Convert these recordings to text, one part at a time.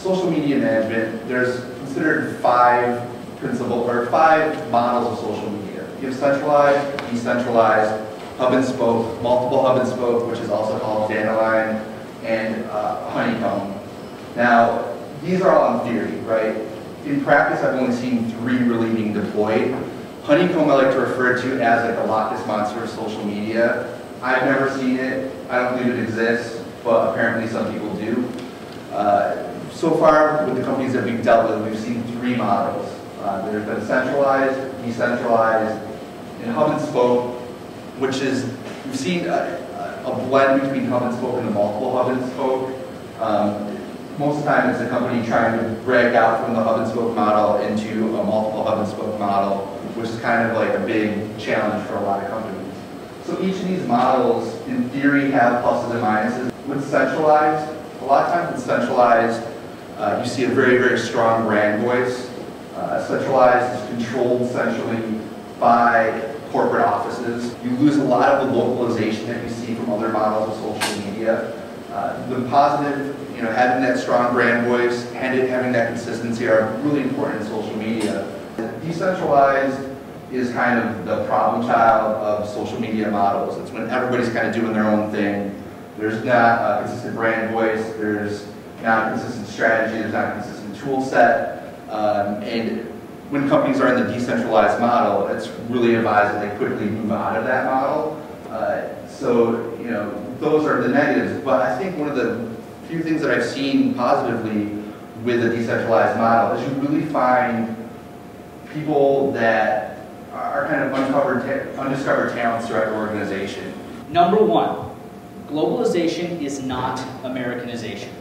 social media management, there's considered five models of social media. You have centralized, decentralized, hub and spoke, multiple hub and spoke, which is also called dandelion, and honeycomb. Now, these are all in theory, right? In practice, I've only seen 3 really being deployed. Honeycomb I like to refer to as like the Loch Ness Monster of social media. I've never seen it. I don't believe it exists, but apparently some people do. So far, with the companies that we've dealt with, we've seen 3 models. There's been centralized, decentralized, and hub and spoke, which is, we've seen a blend between hub and spoke and the multiple hub and spoke. Most of the time, it's a company trying to break out from the hub and spoke model into a multiple hub and spoke model, which is kind of like a big challenge for a lot of companies. So each of these models, in theory, have pluses and minuses. With centralized, a lot of times with centralized, you see a very, very strong brand voice. Centralized is controlled centrally by corporate offices. You lose a lot of the localization that you see from other models of social media. The positive, having that strong brand voice and having that consistency are really important in social media. Decentralized is kind of the problem child of social media models. It's when everybody's kind of doing their own thing. There's not a consistent brand voice, there's not a consistent strategy, there's not a consistent tool set. And when companies are in the decentralized model, it's really advised that they quickly move out of that model. So, those are the negatives. But I think one of the few things that I've seen positively with a decentralized model is you really find people that are kind of undiscovered talents throughout the organization. Number 1, globalization is not Americanization.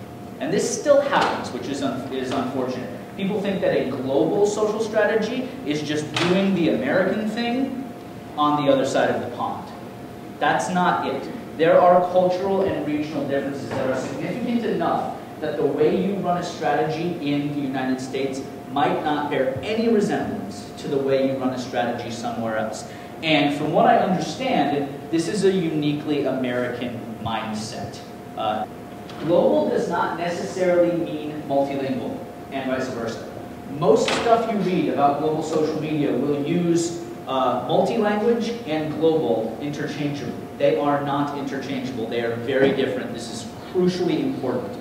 And this still happens, which is unfortunate. People think that a global social strategy is just doing the American thing on the other side of the pond. That's not it. There are cultural and regional differences that are significant enough that the way you run a strategy in the United States might not bear any resemblance to the way you run a strategy somewhere else. And from what I understand, this is a uniquely American mindset. Global does not necessarily mean multilingual, and vice versa. Most stuff you read about global social media will use multi-language and global interchangeably. They are not interchangeable. They are very different. This is crucially important.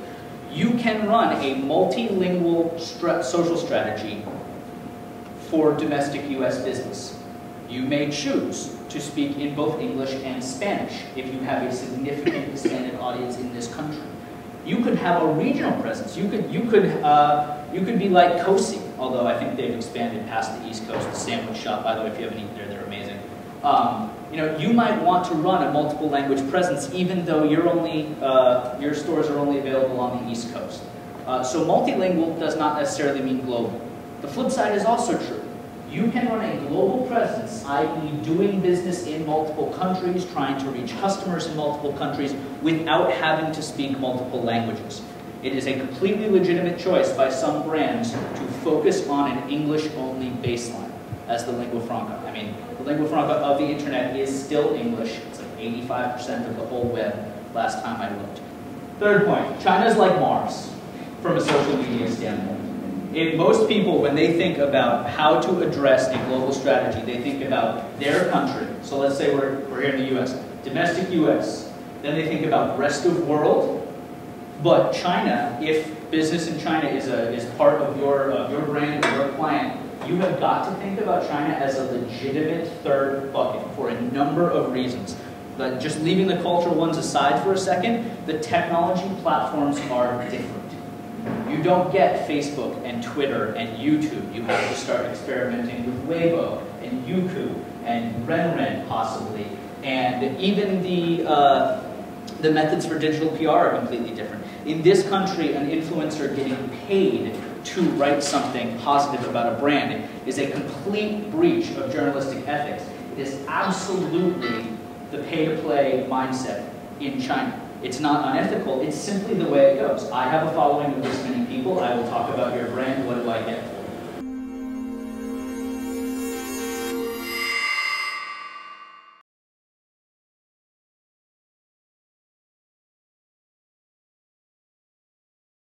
You can run a multilingual social strategy for domestic US business. You may choose to speak in both English and Spanish if you have a significant Hispanic audience in this country. You could have a regional presence. You could be like Cosi, although I think they've expanded past the East Coast. The sandwich shop, by the way, if you haven't eaten there, they're amazing. You might want to run a multiple language presence, even though your stores are only available on the East Coast. So multilingual does not necessarily mean global. The flip side is also true. You can run a global presence, i.e. doing business in multiple countries, trying to reach customers in multiple countries, without having to speak multiple languages. It is a completely legitimate choice by some brands to focus on an English-only baseline as the lingua franca. I mean, the lingua franca of the internet is still English. It's like 85% of the whole web last time I looked. Third point, China's like Mars from a social media standpoint. Most people, when they think about how to address a global strategy, they think about their country. So let's say we're here in the US, domestic US. Then they think about rest of world. But China, if business in China is part of your brand or your client, you have got to think about China as a legitimate third bucket for a number of reasons. But just leaving the cultural ones aside for a second, the technology platforms are different. You don't get Facebook and Twitter and YouTube. You have to start experimenting with Weibo and Youku and Renren possibly. And even the methods for digital PR are completely different. In this country, an influencer getting paid to write something positive about a brand is a complete breach of journalistic ethics. It is absolutely the pay-to-play mindset in China. It's not unethical, it's simply the way it goes. I have a following of this many people, I will talk about your brand, what do I get?